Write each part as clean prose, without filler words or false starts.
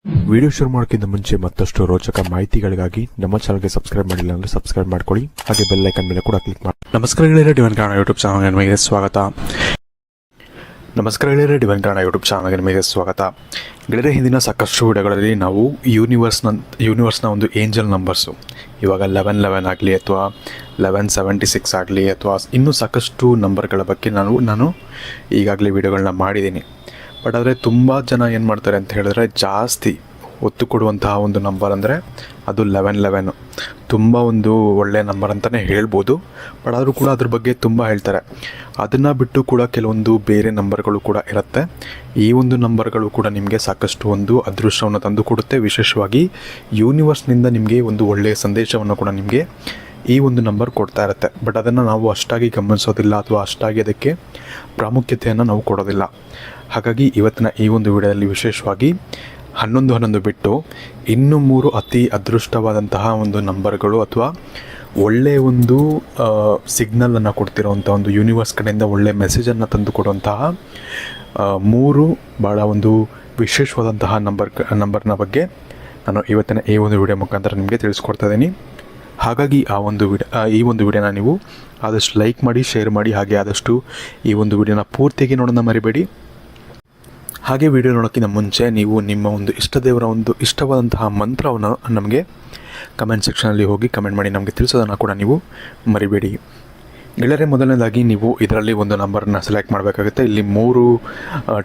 Video ಶುರು ಮಾಡೋಕ್ಕಿಂತ ಮುಂಚೆ ಮತ್ತಷ್ಟು ರೋಚಕ ಮಾಹಿತಿಗಳಿಗಾಗಿ ನಮ್ಮ ಚಾನಲ್ಗೆ ಸಬ್ಸ್ಕ್ರೈಬ್ ಮಾಡಿಲ್ಲ ಅಂದರೆ ಸಬ್ಸ್ಕ್ರೈಬ್ ಮಾಡ್ಕೊಳ್ಳಿ, ಹಾಗೆ ಬೆಲ್ ಐಕನ್ ಮೇಲೆ ಕೂಡ ಕ್ಲಿಕ್ ಮಾಡಿ. ನಮಸ್ಕಾರ ಗೆಳೆಯರೇ, ಡಿವೈನ್ ಕಾರಣ ಯೂಟ್ಯೂಬ್ ಚಾನಲ್ಗೆ ನಿಮಗೆ ಸ್ವಾಗತ. ಗೆಳೆಯರೇ, ಹಿಂದಿನ ಸಾಕಷ್ಟು ವಿಡಿಯೋಗಳಲ್ಲಿ ನಾವು ಯೂನಿವರ್ಸ್ನ ಒಂದು ಏಂಜಲ್ ನಂಬರ್ಸು, ಇವಾಗ 1111 ಆಗಲಿ ಅಥವಾ 1176 ಆಗಲಿ ಅಥವಾ ಇನ್ನೂ ಸಾಕಷ್ಟು ನಂಬರ್ಗಳ ಬಗ್ಗೆ ನಾನು ಈಗಾಗಲೇ ವಿಡಿಯೋಗಳನ್ನ ಮಾಡಿದ್ದೀನಿ. ಬಟ್ ಆದರೆ ತುಂಬ ಜನ ಏನು ಮಾಡ್ತಾರೆ ಅಂತ ಹೇಳಿದ್ರೆ, ಜಾಸ್ತಿ ಒತ್ತು ಕೊಡುವಂತಹ ಒಂದು ನಂಬರ್ ಅಂದರೆ ಅದು 1111. ತುಂಬ ಒಂದು ಒಳ್ಳೆಯ ನಂಬರ್ ಅಂತಲೇ ಹೇಳ್ಬೋದು. ಬಟ್ ಆದರೂ ಕೂಡ ಅದ್ರ ಬಗ್ಗೆ ತುಂಬ ಹೇಳ್ತಾರೆ. ಅದನ್ನು ಬಿಟ್ಟು ಕೂಡ ಕೆಲವೊಂದು ಬೇರೆ ನಂಬರ್ಗಳು ಕೂಡ ಇರುತ್ತೆ. ಈ ಒಂದು ನಂಬರ್ಗಳು ಕೂಡ ನಿಮಗೆ ಸಾಕಷ್ಟು ಒಂದು ಅದೃಷ್ಟವನ್ನು ತಂದು ಕೊಡುತ್ತೆ. ವಿಶೇಷವಾಗಿ ಯೂನಿವರ್ಸ್ನಿಂದ ನಿಮಗೆ ಒಂದು ಒಳ್ಳೆಯ ಸಂದೇಶವನ್ನು ಕೂಡ ನಿಮಗೆ ಈ ಒಂದು ನಂಬರ್ ಕೊಡ್ತಾ ಇರುತ್ತೆ. ಬಟ್ ಅದನ್ನು ನಾವು ಅಷ್ಟಾಗಿ ಗಮನಿಸೋದಿಲ್ಲ ಅಥವಾ ಅಷ್ಟಾಗಿ ಅದಕ್ಕೆ ಪ್ರಾಮುಖ್ಯತೆಯನ್ನು ನಾವು ಕೊಡೋದಿಲ್ಲ. ಹಾಗಾಗಿ ಇವತ್ತಿನ ಈ ಒಂದು ವಿಡಿಯೋದಲ್ಲಿ ವಿಶೇಷವಾಗಿ 11 ಬಿಟ್ಟು ಇನ್ನೂ 3 ಅತಿ ಅದೃಷ್ಟವಾದಂತಹ ಒಂದು ನಂಬರ್ಗಳು ಅಥವಾ ಒಳ್ಳೆಯ ಒಂದು ಸಿಗ್ನಲನ್ನು ಕೊಡ್ತಿರೋವಂಥ ಒಂದು ಯೂನಿವರ್ಸ್ ಕಡೆಯಿಂದ ಒಳ್ಳೆಯ ಮೆಸೇಜನ್ನು ತಂದು ಕೊಡುವಂತಹ 3 ಭಾಳ ಒಂದು ವಿಶೇಷವಾದಂತಹ ನಂಬರ್ನ ಬಗ್ಗೆ ನಾನು ಇವತ್ತಿನ ಈ ಒಂದು ವಿಡಿಯೋ ಮುಖಾಂತರ ನಿಮಗೆ ತಿಳಿಸ್ಕೊಡ್ತಾ ಇದ್ದೀನಿ. ಹಾಗಾಗಿ ಈ ಒಂದು ವಿಡಿಯೋನ ನೀವು ಆದಷ್ಟು ಲೈಕ್ ಮಾಡಿ, ಶೇರ್ ಮಾಡಿ, ಹಾಗೆ ಆದಷ್ಟು ಈ ಒಂದು ವಿಡಿಯೋನ ಪೂರ್ತಿಯಾಗಿ ನೋಡೋಣ ಮರಿಬೇಡಿ. ಹಾಗೆ ವಿಡಿಯೋ ನೋಡೋಕ್ಕಿಂತ ಮುಂಚೆ ನೀವು ನಿಮ್ಮ ಒಂದು ಇಷ್ಟದೇವರ ಒಂದು ಇಷ್ಟವಾದಂತಹ ಮಂತ್ರವನ್ನು ನಮಗೆ ಕಮೆಂಟ್ ಸೆಕ್ಷನಲ್ಲಿ ಹೋಗಿ ಕಮೆಂಟ್ ಮಾಡಿ ನಮಗೆ ತಿಳಿಸೋದನ್ನು ಕೂಡ ನೀವು ಮರಿಬೇಡಿ. ಗೆಳೆಯರೇ, ಮೊದಲನೇದಾಗಿ ನೀವು ಇದರಲ್ಲಿ ಒಂದು ನಂಬರನ್ನು ಸೆಲೆಕ್ಟ್ ಮಾಡಬೇಕಾಗುತ್ತೆ. ಇಲ್ಲಿ 3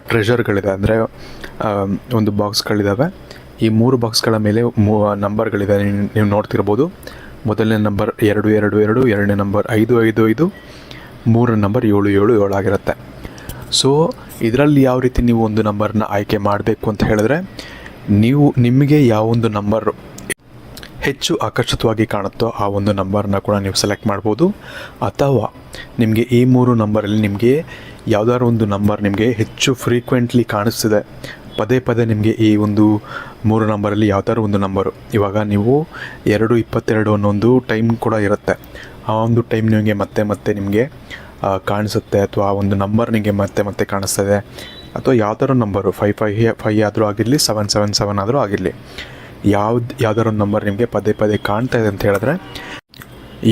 ಟ್ರೆಷರ್ಗಳಿದೆ, ಅಂದರೆ ಒಂದು ಬಾಕ್ಸ್ಗಳಿದ್ದಾವೆ. ಈ 3 ಬಾಕ್ಸ್ಗಳ ಮೇಲೆ ನಂಬರ್ಗಳಿದೆ, ನೀವು ನೋಡ್ತಿರ್ಬೋದು. ಮೊದಲನೇ ನಂಬರ್ 222, ಎರಡನೇ ನಂಬರ್ 555, ಮೂರನೇ ನಂಬರ್ 777 ಆಗಿರುತ್ತೆ. ಸೊ ಇದರಲ್ಲಿ ಯಾವ ರೀತಿ ನೀವು ಒಂದು ನಂಬರ್ನ ಆಯ್ಕೆ ಮಾಡಬೇಕು ಅಂತ ಹೇಳಿದ್ರೆ, ನಿಮಗೆ ಯಾವೊಂದು ನಂಬರ್ ಹೆಚ್ಚು ಆಕರ್ಷಿತವಾಗಿ ಕಾಣುತ್ತೋ ಆ ಒಂದು ನಂಬರ್ನ ಕೂಡ ನೀವು ಸೆಲೆಕ್ಟ್ ಮಾಡ್ಬೋದು. ಅಥವಾ ನಿಮಗೆ ಈ 3 ನಂಬರಲ್ಲಿ ನಿಮಗೆ ಯಾವುದಾದ್ರು ಒಂದು ನಂಬರ್ ನಿಮಗೆ ಹೆಚ್ಚು ಫ್ರೀಕ್ವೆಂಟ್ಲಿ ಕಾಣಿಸ್ತಿದೆ, ಪದೇ ನಿಮಗೆ ಈ ಒಂದು 3 ನಂಬರಲ್ಲಿ ಯಾವ್ದಾದ್ರು ಒಂದು ನಂಬರು, ಇವಾಗ ನೀವು 222 ಅನ್ನೋ ಒಂದು ಟೈಮ್ ಕೂಡ ಇರುತ್ತೆ. ಆ ಒಂದು ಟೈಮ್ ನಿಮಗೆ ಮತ್ತೆ ನಿಮಗೆ ಕಾಣಿಸುತ್ತೆ, ಅಥವಾ ಆ ಒಂದು ನಂಬರ್ ನಿಮಗೆ ಮತ್ತೆ ಕಾಣಿಸ್ತದೆ, ಅಥವಾ ಯಾವ್ದಾದ್ರು ನಂಬರು 555 ಆದರೂ ಆಗಿರಲಿ, 777 ಆದರೂ ಆಗಿರಲಿ, ಯಾವ್ದಾದ್ರು ನಂಬರ್ ನಿಮಗೆ ಪದೇ ಕಾಣ್ತಾ ಇದೆ ಅಂತ ಹೇಳಿದ್ರೆ,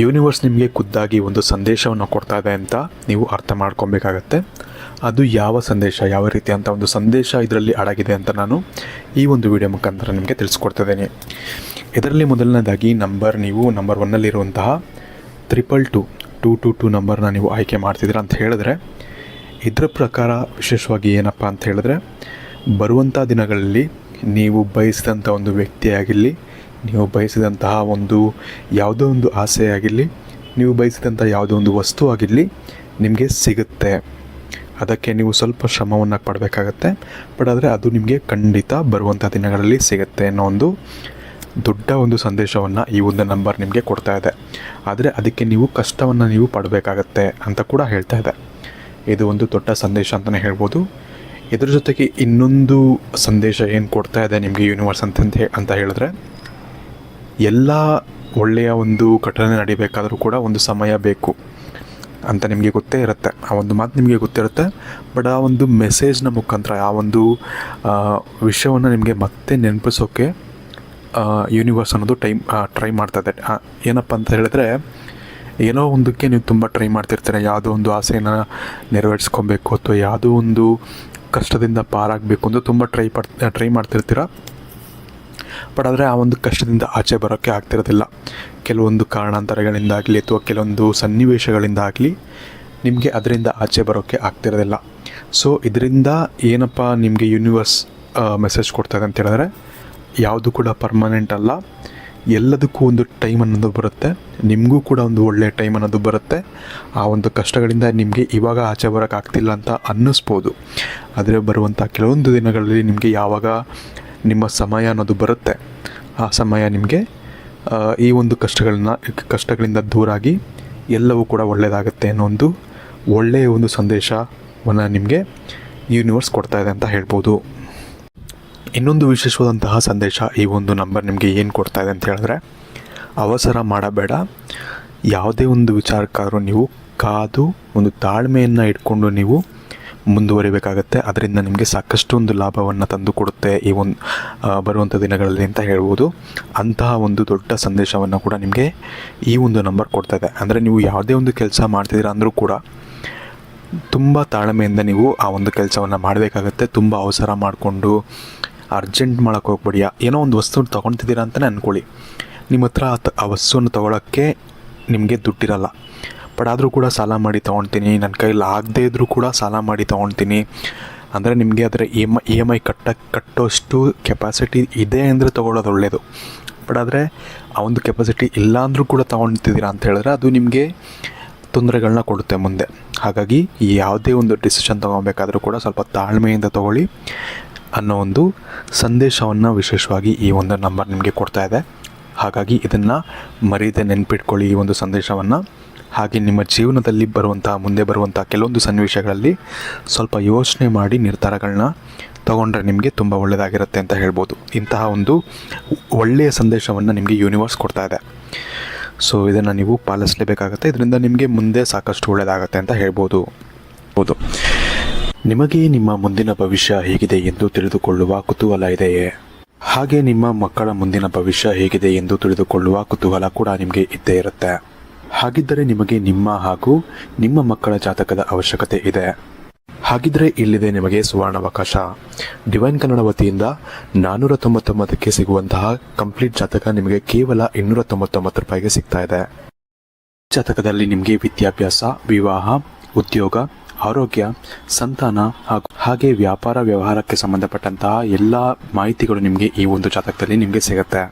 ಯೂನಿವರ್ಸ್ ನಿಮಗೆ ಖುದ್ದಾಗಿ ಒಂದು ಸಂದೇಶವನ್ನು ಕೊಡ್ತಾ ಇದೆ ಅಂತ ನೀವು ಅರ್ಥ ಮಾಡ್ಕೊಬೇಕಾಗತ್ತೆ. ಅದು ಯಾವ ಸಂದೇಶ, ಯಾವ ರೀತಿ ಅಂತ ಒಂದು ಸಂದೇಶ ಇದರಲ್ಲಿ ಅಡಗಿದೆ ಅಂತ ನಾನು ಈ ಒಂದು ವಿಡಿಯೋ ಮುಖಾಂತರ ನಿಮಗೆ ತಿಳಿಸ್ಕೊಡ್ತಿದ್ದೇನೆ. ಇದರಲ್ಲಿ ಮೊದಲನೇದಾಗಿ ನೀವು ನಂಬರ್ 1ನಲ್ಲಿರುವಂತಹ 222 ನಂಬರ್ನ ನೀವು ಆಯ್ಕೆ ಮಾಡ್ತಿದ್ದೀರ ಅಂತ ಹೇಳಿದ್ರೆ, ಇದರ ಪ್ರಕಾರ ವಿಶೇಷವಾಗಿ ಏನಪ್ಪ ಅಂತ ಹೇಳಿದ್ರೆ, ಬರುವಂಥ ದಿನಗಳಲ್ಲಿ ನೀವು ಬಯಸಿದಂಥ ಒಂದು ವ್ಯಕ್ತಿಯಾಗಿರಲಿ, ನೀವು ಬಯಸಿದಂತಹ ಒಂದು ಯಾವುದೋ ಒಂದು ಆಸೆ ಆಗಿರಲಿ, ನೀವು ಬಯಸಿದಂಥ ಯಾವುದೋ ಒಂದು ವಸ್ತು ಆಗಿರಲಿ ನಿಮಗೆ ಸಿಗುತ್ತೆ. ಅದಕ್ಕೆ ನೀವು ಸ್ವಲ್ಪ ಶ್ರಮವನ್ನು ಪಡಬೇಕಾಗತ್ತೆ. ಬಟ್ ಆದರೆ ಅದು ನಿಮಗೆ ಖಂಡಿತ ಬರುವಂಥ ದಿನಗಳಲ್ಲಿ ಸಿಗುತ್ತೆ ಅನ್ನೋ ಒಂದು ದೊಡ್ಡ ಒಂದು ಸಂದೇಶವನ್ನು ಈ ಒಂದು ನಂಬರ್ ನಿಮಗೆ ಕೊಡ್ತಾ ಇದೆ. ಆದರೆ ಅದಕ್ಕೆ ನೀವು ಕಷ್ಟವನ್ನು ನೀವು ಪಡಬೇಕಾಗತ್ತೆ ಅಂತ ಕೂಡ ಹೇಳ್ತಾ ಇದೆ. ಇದು ಒಂದು ದೊಡ್ಡ ಸಂದೇಶ ಅಂತಲೇ ಹೇಳ್ಬೋದು. ಇದ್ರ ಜೊತೆಗೆ ಇನ್ನೊಂದು ಸಂದೇಶ ಏನು ಕೊಡ್ತಾ ಇದೆ ನಿಮಗೆ ಯೂನಿವರ್ಸ್ ಅಂತ ಹೇಳಿದ್ರೆ, ಎಲ್ಲ ಒಳ್ಳೆಯ ಒಂದು ಘಟನೆ ನಡಿಬೇಕಾದರೂ ಕೂಡ ಒಂದು ಸಮಯ ಬೇಕು ಅಂತ ನಿಮಗೆ ಗೊತ್ತೇ ಇರುತ್ತೆ. ಆ ಒಂದು ಮಾತು ನಿಮಗೆ ಗೊತ್ತಿರುತ್ತೆ. ಬಟ್ ಆ ಒಂದು ಮೆಸೇಜ್ನ ಮುಖಾಂತರ ಆ ಒಂದು ವಿಷಯವನ್ನು ನಿಮಗೆ ಮತ್ತೆ ನೆನಪಿಸೋಕ್ಕೆ ಯೂನಿವರ್ಸ್ ಅನ್ನೋದು ಟ್ರೈ ಮಾಡ್ತಾಯಿದೆ. ಏನಪ್ಪ ಅಂತ ಹೇಳಿದ್ರೆ, ಏನೋ ಒಂದಕ್ಕೆ ನೀವು ತುಂಬ ಟ್ರೈ ಮಾಡ್ತಿರ್ತೀರ, ಯಾವುದೋ ಒಂದು ಆಸೆಯನ್ನು ನೆರವೇರಿಸ್ಕೊಬೇಕು ಅಥವಾ ಯಾವುದೋ ಒಂದು ಕಷ್ಟದಿಂದ ಪಾರಾಗಬೇಕು ಅಂತ ತುಂಬ ಟ್ರೈ ಮಾಡ್ತಿರ್ತೀರ. ಬಟ್ ಆದರೆ ಆ ಒಂದು ಕಷ್ಟದಿಂದ ಆಚೆ ಬರೋಕ್ಕೆ ಆಗ್ತಿರೋದಿಲ್ಲ. ಕೆಲವೊಂದು ಕಾರಣಾಂತರಗಳಿಂದಾಗಲಿ ಅಥವಾ ಕೆಲವೊಂದು ಸನ್ನಿವೇಶಗಳಿಂದಾಗಲಿ ನಿಮಗೆ ಅದರಿಂದ ಆಚೆ ಬರೋಕ್ಕೆ ಆಗ್ತಿರೋದಿಲ್ಲ. ಸೊ ಇದರಿಂದ ಏನಪ್ಪ ನಿಮಗೆ ಯೂನಿವರ್ಸ್ ಮೆಸೇಜ್ ಕೊಡ್ತಾಯಿದೆ ಅಂತ ಹೇಳಿದ್ರೆ, ಯಾವುದು ಕೂಡ ಪರ್ಮನೆಂಟ್ ಅಲ್ಲ, ಎಲ್ಲದಕ್ಕೂ ಒಂದು ಟೈಮ್ ಅನ್ನೋದು ಬರುತ್ತೆ. ನಿಮಗೂ ಕೂಡ ಒಂದು ಒಳ್ಳೆಯ ಟೈಮ್ ಅನ್ನೋದು ಬರುತ್ತೆ. ಆ ಒಂದು ಕಷ್ಟಗಳಿಂದ ನಿಮಗೆ ಇವಾಗ ಆಚೆ ಬರೋಕ್ಕಾಗ್ತಿಲ್ಲ ಅಂತ ಅನ್ನಿಸ್ಬೋದು. ಆದರೆ ಬರುವಂಥ ಕೆಲವೊಂದು ದಿನಗಳಲ್ಲಿ ನಿಮಗೆ ಯಾವಾಗ ನಿಮ್ಮ ಸಮಯ ಅನ್ನೋದು ಬರುತ್ತೆ, ಆ ಸಮಯ ನಿಮಗೆ ಈ ಒಂದು ಕಷ್ಟಗಳಿಂದ ದೂರಾಗಿ ಎಲ್ಲವೂ ಕೂಡ ಒಳ್ಳೆಯದಾಗುತ್ತೆ ಅನ್ನೋ ಒಂದು ಒಳ್ಳೆಯ ಒಂದು ಸಂದೇಶವನ್ನು ನಿಮಗೆ ಯೂನಿವರ್ಸ್ ಕೊಡ್ತಾ ಇದೆ ಅಂತ ಹೇಳ್ಬೋದು. ಇನ್ನೊಂದು ವಿಶೇಷವಾದಂತಹ ಸಂದೇಶ ಈ ಒಂದು ನಂಬರ್ ನಿಮಗೆ ಏನು ಕೊಡ್ತಾ ಇದೆ ಅಂತ ಹೇಳಿದ್ರೆ, ಅವಸರ ಮಾಡಬೇಡ. ಯಾವುದೇ ಒಂದು ವಿಚಾರಕ್ಕಾದರೂ ನೀವು ಕಾದು ಒಂದು ತಾಳ್ಮೆಯನ್ನು ಇಟ್ಕೊಂಡು ನೀವು ಮುಂದುವರಿಬೇಕಾಗತ್ತೆ. ಅದರಿಂದ ನಿಮಗೆ ಸಾಕಷ್ಟು ಒಂದು ಲಾಭವನ್ನು ತಂದು ಕೊಡುತ್ತೆ ಈ ಒಂದು ಬರುವಂಥ ದಿನಗಳಲ್ಲಿ ಅಂತ ಹೇಳ್ಬೋದು. ಅಂತಹ ಒಂದು ದೊಡ್ಡ ಸಂದೇಶವನ್ನು ಕೂಡ ನಿಮಗೆ ಈ ಒಂದು ನಂಬರ್ ಕೊಡ್ತಾ ಇದೆ. ಅಂದರೆ ನೀವು ಯಾವುದೇ ಒಂದು ಕೆಲಸ ಮಾಡ್ತಿದ್ದೀರಾ ಅಂದರೂ ಕೂಡ ತುಂಬ ತಾಳ್ಮೆಯಿಂದ ನೀವು ಆ ಒಂದು ಕೆಲಸವನ್ನು ಮಾಡಬೇಕಾಗತ್ತೆ. ತುಂಬ ಅವಸರ ಮಾಡಿಕೊಂಡು ಅರ್ಜೆಂಟ್ ಮಾಡೋಕ್ಕೆ ಹೋಗ್ಬೇಡಿ. ಏನೋ ಒಂದು ವಸ್ತು ತೊಗೊಳ್ತಿದ್ದೀರಾ ಅಂತಲೇ ಅಂದ್ಕೊಳ್ಳಿ, ನಿಮ್ಮ ಹತ್ರ ಆ ವಸ್ತುವನ್ನು ತೊಗೊಳಕ್ಕೆ ನಿಮಗೆ ದುಡ್ಡಿರಲ್ಲ, ಬಟ್ ಆದರೂ ಕೂಡ ಸಾಲ ಮಾಡಿ ತೊಗೊಳ್ತೀನಿ, ನನ್ನ ಕೈಲಿ ಆಗದೇ ಇದ್ದರೂ ಕೂಡ ಸಾಲ ಮಾಡಿ ತೊಗೊಳ್ತೀನಿ ಅಂದರೆ ನಿಮಗೆ ಅದರ ಇ ಎಮ್ ಐ ಕಟ್ಟೋಷ್ಟು ಕೆಪಾಸಿಟಿ ಇದೆ ಅಂದರೆ ತೊಗೊಳ್ಳೋದು ಒಳ್ಳೆಯದು. ಬಟ್ ಆದರೆ ಆ ಒಂದು ಕೆಪಾಸಿಟಿ ಇಲ್ಲ ಅಂದರೂ ಕೂಡ ತೊಗೊಳ್ತಿದ್ದೀರಾ ಅಂತ ಹೇಳಿದ್ರೆ ಅದು ನಿಮಗೆ ತೊಂದರೆಗಳನ್ನ ಕೊಡುತ್ತೆ ಮುಂದೆ. ಹಾಗಾಗಿ ಯಾವುದೇ ಒಂದು ಡಿಸಿಷನ್ ತೊಗೊಬೇಕಾದ್ರೂ ಕೂಡ ಸ್ವಲ್ಪ ತಾಳ್ಮೆಯಿಂದ ತೊಗೊಳ್ಳಿ ಅನ್ನೋ ಒಂದು ಸಂದೇಶವನ್ನು ವಿಶೇಷವಾಗಿ ಈ ಒಂದು ನಂಬರ್ ನಿಮಗೆ ಕೊಡ್ತಾ ಇದೆ. ಹಾಗಾಗಿ ಇದನ್ನು ಮರೀದೆ ನೆನ್ಪಿಟ್ಕೊಳ್ಳಿ ಈ ಒಂದು ಸಂದೇಶವನ್ನು. ಹಾಗೆ ನಿಮ್ಮ ಜೀವನದಲ್ಲಿ ಮುಂದೆ ಬರುವಂಥ ಕೆಲವೊಂದು ಸನ್ನಿವೇಶಗಳಲ್ಲಿ ಸ್ವಲ್ಪ ಯೋಚನೆ ಮಾಡಿ ನಿರ್ಧಾರಗಳನ್ನ ತಗೊಂಡ್ರೆ ನಿಮಗೆ ತುಂಬ ಒಳ್ಳೆಯದಾಗಿರುತ್ತೆ ಅಂತ ಹೇಳ್ಬೋದು. ಇಂತಹ ಒಂದು ಒಳ್ಳೆಯ ಸಂದೇಶವನ್ನು ನಿಮಗೆ ಯೂನಿವರ್ಸ್ ಕೊಡ್ತಾ ಇದೆ. ಸೊ ಇದನ್ನು ನೀವು ಪಾಲಿಸಲೇಬೇಕಾಗತ್ತೆ. ಇದರಿಂದ ನಿಮಗೆ ಮುಂದೆ ಸಾಕಷ್ಟು ಒಳ್ಳೆಯದಾಗತ್ತೆ ಅಂತ ಹೇಳ್ಬೋದು. ನಿಮಗೆ ನಿಮ್ಮ ಮುಂದಿನ ಭವಿಷ್ಯ ಹೇಗಿದೆ ಎಂದು ತಿಳಿದುಕೊಳ್ಳುವ ಕುತೂಹಲ ಇದೆಯೇ? ಹಾಗೆ ನಿಮ್ಮ ಮಕ್ಕಳ ಮುಂದಿನ ಭವಿಷ್ಯ ಹೇಗಿದೆ ಎಂದು ತಿಳಿದುಕೊಳ್ಳುವ ಕುತೂಹಲ ಕೂಡ ನಿಮಗೆ ಇದ್ದೇ ಇರುತ್ತೆ. ಹಾಗಿದ್ದರೆ ನಿಮಗೆ ನಿಮ್ಮ ಹಾಗೂ ನಿಮ್ಮ ಮಕ್ಕಳ ಜಾತಕದ ಅವಶ್ಯಕತೆ ಇದೆ. ಹಾಗಿದ್ರೆ ಇಲ್ಲಿದೆ ನಿಮಗೆ ಸುವರ್ಣಾವಕಾಶ. ಡಿವೈನ್ ಕನ್ನಡ ವತಿಯಿಂದ 499ಕ್ಕೆ ಸಿಗುವಂತಹ ಕಂಪ್ಲೀಟ್ ಜಾತಕ ನಿಮಗೆ ಕೇವಲ 299 ರೂಪಾಯಿಗೆ ಸಿಗ್ತಾ ಇದೆ. ಜಾತಕದಲ್ಲಿ ನಿಮಗೆ ವಿದ್ಯಾಭ್ಯಾಸ, ವಿವಾಹ, ಉದ್ಯೋಗ, ಆರೋಗ್ಯ, ಸಂತಾನ ಹಾಗೆ ವ್ಯಾಪಾರ ವ್ಯವಹಾರಕ್ಕೆ ಸಂಬಂಧಪಟ್ಟಂತಹ ಎಲ್ಲ ಮಾಹಿತಿಗಳು ನಿಮಗೆ ಈ ಒಂದು ಜಾತಕದಲ್ಲಿ ನಿಮಗೆ ಸಿಗುತ್ತೆ.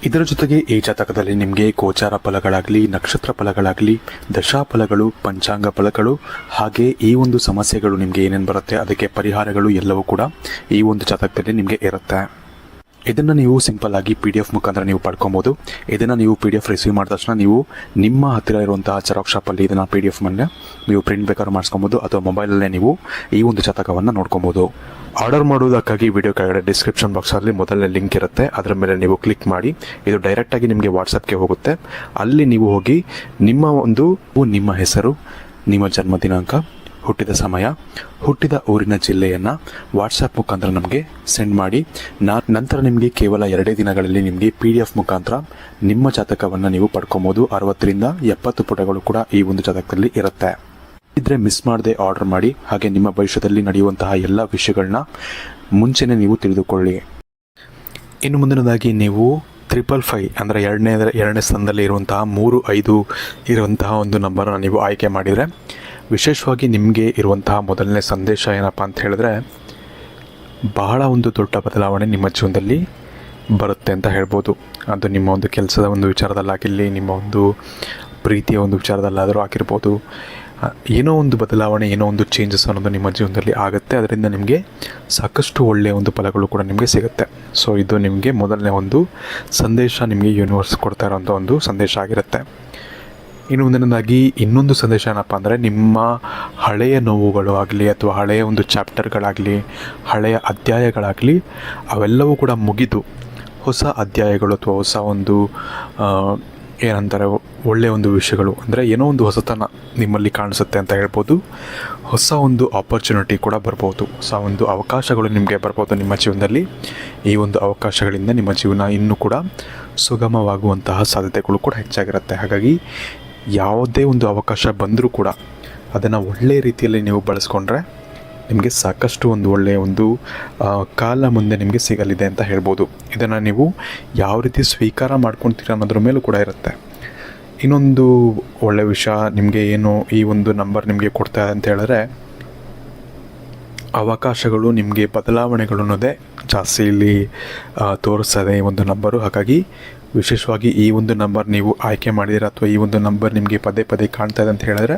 ಇದರ ಜೊತೆಗೆ ಈ ಜಾತಕದಲ್ಲಿ ನಿಮಗೆ ಗೋಚಾರ ಫಲಗಳಾಗಲಿ, ನಕ್ಷತ್ರ ಫಲಗಳಾಗಲಿ, ದಶಾಫಲಗಳು, ಪಂಚಾಂಗ ಫಲಗಳು ಹಾಗೆ ಈ ಒಂದು ಸಮಸ್ಯೆಗಳು ನಿಮಗೆ ಏನೇನು ಬರುತ್ತೆ ಅದಕ್ಕೆ ಪರಿಹಾರಗಳು ಎಲ್ಲವೂ ಕೂಡ ಈ ಒಂದು ಜಾತಕದಲ್ಲಿ ನಿಮಗೆ ಇರುತ್ತೆ. ಇದನ್ನು ನೀವು ಸಿಂಪಲ್ ಆಗಿ PDF ಮುಖಾಂತರ ನೀವು ಪಡ್ಕೊಬೋದು. ಇದನ್ನು ನೀವು PDF ರಿಸೀವ್ ಮಾಡಿದ ತಕ್ಷಣ ನೀವು ನಿಮ್ಮ ಹತ್ತಿರ ಇರುವಂತಹ ಜೆರಾಕ್ಸ್ ಶಾಪಲ್ಲಿ ಇದನ್ನು PDF ಮೇಲೆ ನೀವು ಪ್ರಿಂಟ್ ಬೇಕಾದ್ರೂ ಮಾಡಿಸ್ಕೊಬೋದು ಅಥವಾ ಮೊಬೈಲಲ್ಲೇ ನೀವು ಈ ಒಂದು ಜಾತಕವನ್ನು ನೋಡ್ಕೊಬೋದು. ಆರ್ಡರ್ ಮಾಡುವುದಕ್ಕಾಗಿ ವಿಡಿಯೋ ಕೆಳಗಡೆ ಡಿಸ್ಕ್ರಿಪ್ಷನ್ ಬಾಕ್ಸಲ್ಲಿ ಮೊದಲನೇ ಲಿಂಕ್ ಇರುತ್ತೆ, ಅದರ ಮೇಲೆ ನೀವು ಕ್ಲಿಕ್ ಮಾಡಿ ಇದು ಡೈರೆಕ್ಟಾಗಿ ನಿಮಗೆ ವಾಟ್ಸಪ್ಗೆ ಹೋಗುತ್ತೆ. ಅಲ್ಲಿ ನೀವು ಹೋಗಿ ನಿಮ್ಮ ಹೆಸರು, ನಿಮ್ಮ ಜನ್ಮ ದಿನಾಂಕ, ಹುಟ್ಟಿದ ಸಮಯ, ಹುಟ್ಟಿದ ಊರಿನ ಜಿಲ್ಲೆಯನ್ನು ವಾಟ್ಸಪ್ ಮುಖಾಂತರ ನಮಗೆ ಸೆಂಡ್ ಮಾಡಿ ನಂತರ ನಿಮಗೆ ಕೇವಲ 2 ದಿನಗಳಲ್ಲಿ ನಿಮಗೆ PDF ಮುಖಾಂತರ ನಿಮ್ಮ ಜಾತಕವನ್ನು ನೀವು ಪಡ್ಕೊಬೋದು. 60ರಿಂದ 70 ಪುಟಗಳು ಕೂಡ ಈ ಒಂದು ಜಾತಕದಲ್ಲಿ ಇರುತ್ತೆ. ಇದ್ರೆ ಮಿಸ್ ಮಾಡದೆ ಆರ್ಡರ್ ಮಾಡಿ. ಹಾಗೆ ನಿಮ್ಮ ಭವಿಷ್ಯದಲ್ಲಿ ನಡೆಯುವಂತಹ ಎಲ್ಲ ವಿಷಯಗಳನ್ನ ಮುಂಚೆನೇ ನೀವು ತಿಳಿದುಕೊಳ್ಳಿ. ಇನ್ನು ಮುಂದಿನದಾಗಿ ನೀವು 555 ಅಂದರೆ ಎರಡನೇ ಸ್ಥಾನದಲ್ಲಿ ಇರುವಂತಹ 35 ಇರುವಂತಹ ಒಂದು ನಂಬರನ್ನು ನೀವು ಆಯ್ಕೆ ಮಾಡಿದರೆ ವಿಶೇಷವಾಗಿ ನಿಮಗೆ ಇರುವಂತಹ ಮೊದಲನೇ ಸಂದೇಶ ಏನಪ್ಪ ಅಂತ ಹೇಳಿದ್ರೆ ಬಹಳ ಒಂದು ದೊಡ್ಡ ಬದಲಾವಣೆ ನಿಮ್ಮ ಜೀವನದಲ್ಲಿ ಬರುತ್ತೆ ಅಂತ ಹೇಳ್ಬೋದು. ಅದು ನಿಮ್ಮ ಒಂದು ಕೆಲಸದ ಒಂದು ವಿಚಾರದಲ್ಲಾಗಿರಲಿ, ನಿಮ್ಮ ಒಂದು ಪ್ರೀತಿಯ ಒಂದು ವಿಚಾರದಲ್ಲಾದರೂ ಆಗಿರ್ಬೋದು. ಏನೋ ಒಂದು ಬದಲಾವಣೆ, ಏನೋ ಒಂದು ಚೇಂಜಸ್ ಅನ್ನೋದು ನಿಮ್ಮ ಜೀವನದಲ್ಲಿ ಆಗುತ್ತೆ. ಅದರಿಂದ ನಿಮಗೆ ಸಾಕಷ್ಟು ಒಳ್ಳೆಯ ಒಂದು ಫಲಗಳು ಕೂಡ ನಿಮಗೆ ಸಿಗುತ್ತೆ. ಸೊ ಇದು ನಿಮಗೆ ಮೊದಲನೇ ಒಂದು ಸಂದೇಶ ನಿಮಗೆ ಯೂನಿವರ್ಸ್ ಕೊಡ್ತಾ ಇರೋಂಥ ಒಂದು ಸಂದೇಶ ಆಗಿರುತ್ತೆ. ಇನ್ನು ಮುಂದಿನದಾಗಿ ಇನ್ನೊಂದು ಸಂದೇಶ ಏನಪ್ಪ ಅಂದರೆ ನಿಮ್ಮ ಹಳೆಯ ನೋವುಗಳು ಆಗಲಿ ಅಥವಾ ಹಳೆಯ ಒಂದು ಚಾಪ್ಟರ್ಗಳಾಗಲಿ, ಹಳೆಯ ಅಧ್ಯಾಯಗಳಾಗಲಿ ಅವೆಲ್ಲವೂ ಕೂಡ ಮುಗಿದು ಹೊಸ ಅಧ್ಯಾಯಗಳು ಅಥವಾ ಹೊಸ ಒಂದು ಏನಂತಾರೆ ಒಳ್ಳೆಯ ಒಂದು ವಿಷಯಗಳು ಅಂದರೆ ಏನೋ ಒಂದು ಹೊಸತನ ನಿಮ್ಮಲ್ಲಿ ಕಾಣಿಸುತ್ತೆ ಅಂತ ಹೇಳ್ಬೋದು. ಹೊಸ ಒಂದು ಆಪರ್ಚುನಿಟಿ ಕೂಡ ಬರ್ಬೋದು, ಹೊಸ ಒಂದು ಅವಕಾಶಗಳು ನಿಮಗೆ ಬರ್ಬೋದು ನಿಮ್ಮ ಜೀವನದಲ್ಲಿ. ಈ ಒಂದು ಅವಕಾಶಗಳಿಂದ ನಿಮ್ಮ ಜೀವನ ಇನ್ನೂ ಕೂಡ ಸುಗಮವಾಗುವಂತಹ ಸಾಧ್ಯತೆಗಳು ಕೂಡ ಹೆಚ್ಚಾಗಿರುತ್ತೆ. ಹಾಗಾಗಿ ಯಾವುದೇ ಒಂದು ಅವಕಾಶ ಬಂದರೂ ಕೂಡ ಅದನ್ನು ಒಳ್ಳೆಯ ರೀತಿಯಲ್ಲಿ ನೀವು ಬಳಸ್ಕೊಂಡ್ರೆ ನಿಮಗೆ ಸಾಕಷ್ಟು ಒಂದು ಒಳ್ಳೆಯ ಒಂದು ಕಾಲ ಮುಂದೆ ನಿಮಗೆ ಸಿಗಲಿದೆ ಅಂತ ಹೇಳ್ಬೋದು. ಇದನ್ನು ನೀವು ಯಾವ ರೀತಿ ಸ್ವೀಕಾರ ಮಾಡ್ಕೊತೀರ ಅನ್ನೋದ್ರ ಮೇಲೂ ಕೂಡ ಇರುತ್ತೆ. ಇನ್ನೊಂದು ಒಳ್ಳೆಯ ವಿಷಯ ನಿಮಗೆ ಏನು ಈ ಒಂದು ನಂಬರ್ ನಿಮಗೆ ಕೊಡ್ತಾ ಅಂತ ಹೇಳಿದ್ರೆ ಅವಕಾಶಗಳು ನಿಮಗೆ ಬದಲಾವಣೆಗಳು ಅನ್ನೋದೇ ಜಾಸ್ತಿ ಇಲ್ಲಿ ತೋರಿಸ್ತದೆ ಈ ಒಂದು ನಂಬರು. ಹಾಗಾಗಿ ವಿಶೇಷವಾಗಿ ಈ ಒಂದು ನಂಬರ್ ನೀವು ಆಯ್ಕೆ ಮಾಡಿದ್ದೀರ ಅಥವಾ ಈ ಒಂದು ನಂಬರ್ ನಿಮಗೆ ಪದೇ ಪದೇ ಕಾಣ್ತಾ ಇದೆ ಅಂತ ಹೇಳಿದ್ರೆ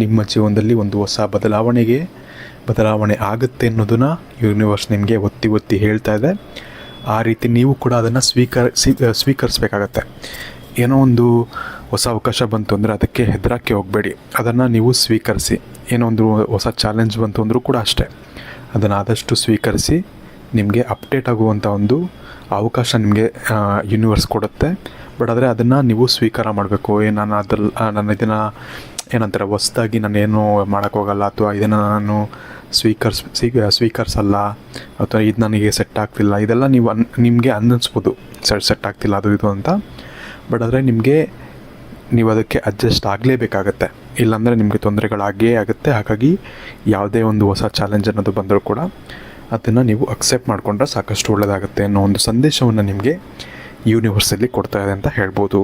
ನಿಮ್ಮ ಜೀವನದಲ್ಲಿ ಒಂದು ಹೊಸ ಬದಲಾವಣೆ ಆಗುತ್ತೆ ಅನ್ನೋದನ್ನು ಯೂನಿವರ್ಸ್ ನಿಮಗೆ ಒತ್ತಿ ಹೇಳ್ತಾ ಇದೆ. ಆ ರೀತಿ ನೀವು ಕೂಡ ಅದನ್ನು ಸ್ವೀಕರಿಸಬೇಕಾಗತ್ತೆ. ಏನೋ ಒಂದು ಹೊಸ ಅವಕಾಶ ಬಂತು ಅಂದರೆ ಅದಕ್ಕೆ ಹೆದರಕ್ಕೆ ಹೋಗಬೇಡಿ, ಅದನ್ನು ನೀವು ಸ್ವೀಕರಿಸಿ. ಏನೋ ಒಂದು ಹೊಸ ಚಾಲೆಂಜ್ ಬಂತು ಅಂದರೂ ಕೂಡ ಅಷ್ಟೇ, ಅದನ್ನು ಆದಷ್ಟು ಸ್ವೀಕರಿಸಿ. ನಿಮಗೆ ಅಪ್ಡೇಟ್ ಆಗುವಂಥ ಒಂದು ಅವಕಾಶ ನಿಮಗೆ ಯೂನಿವರ್ಸ್ ಕೊಡುತ್ತೆ. ಬಟ್ ಆದರೆ ಅದನ್ನು ನೀವು ಸ್ವೀಕಾರ ಮಾಡಬೇಕು. ನಾನು ಇದನ್ನು ಏನಂತಾರೆ ಹೊಸ್ದಾಗಿ ನಾನೇನು ಮಾಡೋಕ್ಕೋಗಲ್ಲ ಅಥವಾ ಇದನ್ನು ನಾನು ಸ್ವೀಕರಿಸಲ್ಲ ಅಥವಾ ಇದು ನನಗೆ ಸೆಟ್ ಆಗ್ತಿಲ್ಲ, ಇದೆಲ್ಲ ನೀವು ನಿಮಗೆ ಅನ್ನಿಸ್ಬೋದು ಸೆಟ್ ಆಗ್ತಿಲ್ಲ ಅದು ಇದು ಅಂತ. ಬಟ್ ಆದರೆ ನೀವು ಅದಕ್ಕೆ ಅಡ್ಜಸ್ಟ್ ಆಗಲೇಬೇಕಾಗತ್ತೆ, ಇಲ್ಲಾಂದರೆ ನಿಮಗೆ ತೊಂದರೆಗಳಾಗೇ ಆಗುತ್ತೆ. ಹಾಗಾಗಿ ಯಾವುದೇ ಒಂದು ಹೊಸ ಚಾಲೆಂಜ್ ಅನ್ನೋದು ಬಂದರೂ ಕೂಡ ಅದನ್ನು ನೀವು ಅಕ್ಸೆಪ್ಟ್ ಮಾಡಿಕೊಂಡ್ರೆ ಸಾಕಷ್ಟು ಒಳ್ಳೆಯದಾಗುತ್ತೆ ಅನ್ನೋ ಒಂದು ಸಂದೇಶವನ್ನು ನಿಮಗೆ ಯೂನಿವರ್ಸಲ್ಲಿ ಕೊಡ್ತಾ ಇದೆ ಅಂತ ಹೇಳ್ಬೋದು.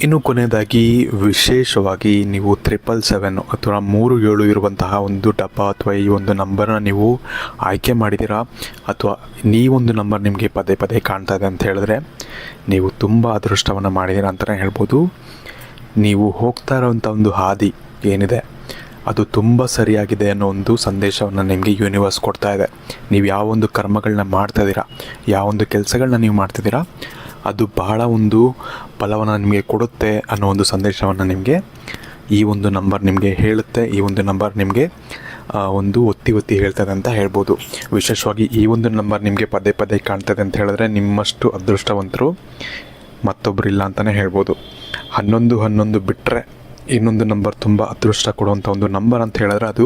ಇನ್ನು ಕೊನೆಯದಾಗಿ ವಿಶೇಷವಾಗಿ ನೀವು 777 ಅಥವಾ 37 ಇರುವಂತಹ ಒಂದು ಡಬ್ಬ ಅಥವಾ ಈ ಒಂದು ನಂಬರ್ನ ನೀವು ಆಯ್ಕೆ ಮಾಡಿದ್ದೀರಾ, ಅಥವಾ ನೀವೊಂದು ನಂಬರ್ ನಿಮಗೆ ಪದೇ ಪದೇ ಕಾಣ್ತಾ ಇದೆ ಅಂತ ಹೇಳಿದ್ರೆ ನೀವು ತುಂಬ ಅದೃಷ್ಟವನ್ನು ಮಾಡಿದ್ದೀರಾ ಅಂತಲೇ ಹೇಳ್ಬೋದು. ನೀವು ಹೋಗ್ತಾ ಇರೋವಂಥ ಒಂದು ಹಾದಿ ಏನಿದೆ ಅದು ತುಂಬ ಸರಿಯಾಗಿದೆ ಅನ್ನೋ ಒಂದು ಸಂದೇಶವನ್ನು ನಿಮಗೆ ಯೂನಿವರ್ಸ್ ಕೊಡ್ತಾ ಇದೆ. ನೀವು ಯಾವೊಂದು ಕರ್ಮಗಳನ್ನ ಮಾಡ್ತಾಯಿದ್ದೀರಾ, ಯಾವೊಂದು ಕೆಲಸಗಳನ್ನ ನೀವು ಮಾಡ್ತಿದ್ದೀರಾ ಅದು ಬಹಳ ಒಂದು ಫಲವನ್ನು ನಿಮಗೆ ಕೊಡುತ್ತೆ ಅನ್ನೋ ಒಂದು ಸಂದೇಶವನ್ನು ನಿಮಗೆ ಈ ಒಂದು ನಂಬರ್ ನಿಮಗೆ ಹೇಳುತ್ತೆ. ಈ ಒಂದು ನಂಬರ್ ನಿಮಗೆ ಒಂದು ಒತ್ತಿ ಹೇಳ್ತದೆ ಅಂತ ಹೇಳ್ಬೋದು. ವಿಶೇಷವಾಗಿ ಈ ಒಂದು ನಂಬರ್ ನಿಮಗೆ ಪದೇ ಪದೇ ಕಾಣ್ತದೆ ಅಂತ ಹೇಳಿದ್ರೆ ನಿಮ್ಮಷ್ಟು ಅದೃಷ್ಟವಂತರು ಮತ್ತೊಬ್ಬರು ಇಲ್ಲ ಅಂತಲೇ ಹೇಳ್ಬೋದು. 11 ಬಿಟ್ಟರೆ ಇನ್ನೊಂದು ನಂಬರ್ ತುಂಬ ಅದೃಷ್ಟ ಕೊಡುವಂಥ ಒಂದು ನಂಬರ್ ಅಂತ ಹೇಳಿದ್ರೆ ಅದು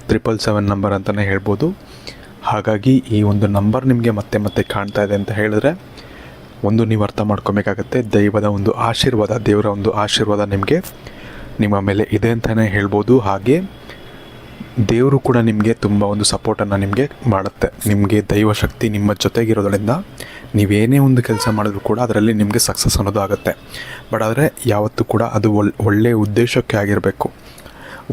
777 ನಂಬರ್ ಅಂತಲೇ ಹೇಳ್ಬೋದು. ಹಾಗಾಗಿ ಈ ಒಂದು ನಂಬರ್ ನಿಮಗೆ ಮತ್ತೆ ಕಾಣ್ತಾ ಇದೆ ಅಂತ ಹೇಳಿದ್ರೆ ಒಂದು ನೀವು ಅರ್ಥ ಮಾಡ್ಕೊಬೇಕಾಗತ್ತೆ, ದೈವದ ಒಂದು ಆಶೀರ್ವಾದ, ದೇವರ ಒಂದು ಆಶೀರ್ವಾದ ನಿಮ್ಮ ಮೇಲೆ ಇದೆ ಅಂತಲೇ ಹೇಳ್ಬೋದು. ಹಾಗೆ ದೇವರು ಕೂಡ ನಿಮಗೆ ತುಂಬ ಒಂದು ಸಪೋರ್ಟನ್ನು ನಿಮಗೆ ಮಾಡುತ್ತೆ. ನಿಮಗೆ ದೈವಶಕ್ತಿ ನಿಮ್ಮ ಜೊತೆಗಿರೋದ್ರಿಂದ ನೀವೇನೇ ಒಂದು ಕೆಲಸ ಮಾಡಿದ್ರು ಕೂಡ ಅದರಲ್ಲಿ ನಿಮಗೆ ಸಕ್ಸಸ್ ಅನ್ನೋದು ಆಗುತ್ತೆ. ಬಟ್ ಆದರೆ ಯಾವತ್ತೂ ಕೂಡ ಅದು ಒಳ್ಳೆಯ ಉದ್ದೇಶಕ್ಕೆ ಆಗಿರಬೇಕು.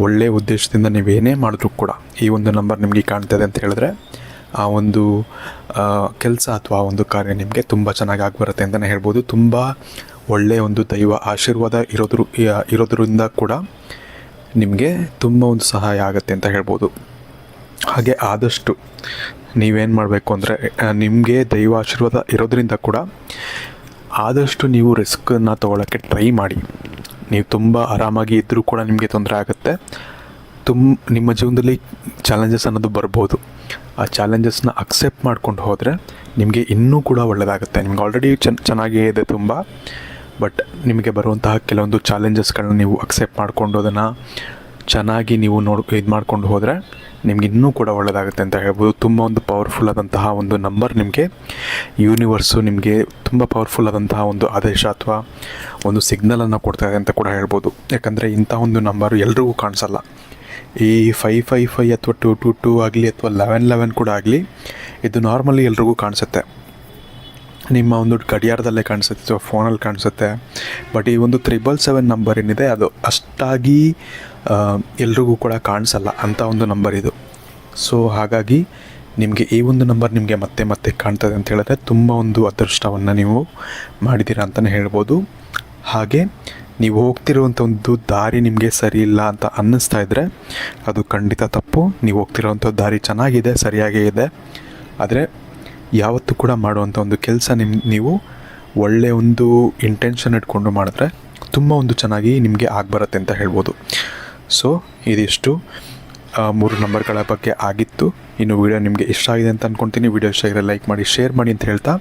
ಒಳ್ಳೆಯ ಉದ್ದೇಶದಿಂದ ನೀವೇನೇ ಮಾಡಿದ್ರು ಕೂಡ ಈ ಒಂದು ನಂಬರ್ ನಿಮಗೆ ಕಾಣ್ತದೆ ಅಂತ ಹೇಳಿದ್ರೆ ಆ ಒಂದು ಕೆಲಸ ಅಥವಾ ಒಂದು ಕಾರ್ಯ ನಿಮಗೆ ತುಂಬ ಚೆನ್ನಾಗಿ ಆಗಿಬರುತ್ತೆ ಅಂತಲೇ ಹೇಳ್ಬೋದು. ತುಂಬ ಒಳ್ಳೆಯ ಒಂದು ದೈವ ಆಶೀರ್ವಾದ ಇರೋದ್ರಿಂದ ಕೂಡ ನಿಮಗೆ ತುಂಬ ಒಂದು ಸಹಾಯ ಆಗುತ್ತೆ ಅಂತ ಹೇಳ್ಬೋದು. ಹಾಗೆ ಆದಷ್ಟು ನೀವೇನು ಮಾಡಬೇಕು ಅಂದರೆ ನಿಮಗೆ ದೈವ ಆಶೀರ್ವಾದ ಇರೋದ್ರಿಂದ ಕೂಡ ಆದಷ್ಟು ನೀವು ರಿಸ್ಕನ್ನು ತೊಗೊಳ್ಳೋಕ್ಕೆ ಟ್ರೈ ಮಾಡಿ. ನೀವು ತುಂಬ ಆರಾಮಾಗಿ ಇದ್ದರೂ ಕೂಡ ನಿಮಗೆ ತೊಂದರೆ ಆಗುತ್ತೆ. ನಿಮ್ಮ ಜೀವನದಲ್ಲಿ ಚಾಲೆಂಜಸ್ ಅನ್ನೋದು ಬರ್ಬೋದು. ಆ ಚಾಲೆಂಜಸ್ನ ಅಕ್ಸೆಪ್ಟ್ ಮಾಡ್ಕೊಂಡು ಹೋದರೆ ನಿಮಗೆ ಇನ್ನೂ ಕೂಡ ಒಳ್ಳೆಯದಾಗುತ್ತೆ. ನಿಮ್ಗೆ ಆಲ್ರೆಡಿ ಚೆನ್ನಾಗೇ ಇದೆ ತುಂಬ, ಬಟ್ ನಿಮಗೆ ಬರುವಂತಹ ಕೆಲವೊಂದು ಚಾಲೆಂಜಸ್ಗಳನ್ನ ನೀವು ಅಕ್ಸೆಪ್ಟ್ ಮಾಡಿಕೊಂಡು ಅದನ್ನು ಚೆನ್ನಾಗಿ ನೀವು ಇದು ಮಾಡ್ಕೊಂಡು ಹೋದರೆ ನಿಮ್ಗೆ ಇನ್ನೂ ಕೂಡ ಒಳ್ಳೆಯದಾಗುತ್ತೆ ಅಂತ ಹೇಳ್ಬೋದು. ತುಂಬ ಒಂದು ಪವರ್ಫುಲ್ ಆದಂತಹ ಒಂದು ನಂಬರ್ ನಿಮಗೆ ಯೂನಿವರ್ಸು ನಿಮಗೆ ತುಂಬ ಪವರ್ಫುಲ್ ಆದಂತಹ ಒಂದು ಆದೇಶ ಅಥವಾ ಒಂದು ಸಿಗ್ನಲನ್ನು ಕೊಡ್ತಾ ಇದೆ ಅಂತ ಕೂಡ ಹೇಳ್ಬೋದು. ಯಾಕಂದರೆ ಇಂಥ ಒಂದು ನಂಬರು ಎಲ್ರಿಗೂ ಕಾಣಿಸಲ್ಲ. ಈ 555 ಅಥವಾ 222 ಆಗಲಿ ಅಥವಾ 1111 ಕೂಡ ಆಗಲಿ, ಇದು ನಾರ್ಮಲಿ ಎಲ್ರಿಗೂ ಕಾಣಿಸುತ್ತೆ. ನಿಮ್ಮ ಒಂದು ಗಡಿಯಾರದಲ್ಲೇ ಕಾಣಿಸುತ್ತೆ ಅಥವಾ ಫೋನಲ್ಲಿ ಕಾಣಿಸುತ್ತೆ. ಬಟ್ ಈ ಒಂದು 777 ನಂಬರ್ ಏನಿದೆ ಅದು ಅಷ್ಟಾಗಿ ಎಲ್ರಿಗೂ ಕೂಡ ಕಾಣಿಸಲ್ಲ ಅಂಥ ಒಂದು ನಂಬರ್ ಇದು. ಸೊ ಹಾಗಾಗಿ ನಿಮಗೆ ಈ ಒಂದು ನಂಬರ್ ನಿಮಗೆ ಮತ್ತೆ ಕಾಣ್ತದೆ ಅಂತ ಹೇಳಿದ್ರೆ ತುಂಬ ಒಂದು ಅದೃಷ್ಟವನ್ನು ನೀವು ಮಾಡಿದ್ದೀರಾ ಅಂತಲೇ ಹೇಳ್ಬೋದು. ಹಾಗೆ ನೀವು ಹೋಗ್ತಿರುವಂಥ ಒಂದು ದಾರಿ ನಿಮಗೆ ಸರಿ ಇಲ್ಲ ಅಂತ ಅನ್ನಿಸ್ತಾ ಇದ್ದರೆ ಅದು ಖಂಡಿತ ತಪ್ಪು. ನೀವು ಹೋಗ್ತಿರೋವಂಥ ದಾರಿ ಚೆನ್ನಾಗಿದೆ, ಸರಿಯಾಗೇ ಇದೆ. ಆದರೆ ಯಾವತ್ತೂ ಕೂಡ ಮಾಡುವಂಥ ಒಂದು ಕೆಲಸ ನೀವು ಒಳ್ಳೆಯ ಒಂದು ಇಂಟೆನ್ಷನ್ ಇಟ್ಕೊಂಡು ಮಾಡಿದ್ರೆ ತುಂಬ ಒಂದು ಚೆನ್ನಾಗಿ ನಿಮಗೆ ಆಗಿಬರುತ್ತೆ ಅಂತ ಹೇಳ್ಬೋದು. ಸೊ ಇದಿಷ್ಟು 3 ನಂಬರ್ಗಳ ಬಗ್ಗೆ ಆಗಿತ್ತು. ಇನ್ನು ವಿಡಿಯೋ ನಿಮಗೆ ಇಷ್ಟ ಆಗಿದೆ ಅಂತ ಅಂದ್ಕೊಳ್ತೀನಿ. ವಿಡಿಯೋ ಇಷ್ಟ ಆಗಿದ್ರೆ ಲೈಕ್ ಮಾಡಿ, ಶೇರ್ ಮಾಡಿ ಅಂತ ಹೇಳ್ತಾ,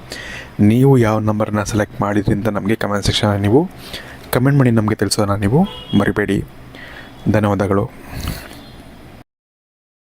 ನೀವು ಯಾವ ನಂಬರನ್ನ ಸೆಲೆಕ್ಟ್ ಮಾಡಿದ್ರಿ ಅಂತ ನಮಗೆ ಕಮೆಂಟ್ ಸೆಕ್ಷನಲ್ಲಿ ನೀವು ಕಮೆಂಟ್ ಮಾಡಿ ನಮಗೆ ತಿಳಿಸೋದನ್ನು ನೀವು ಮರಿಬೇಡಿ. ಧನ್ಯವಾದಗಳು.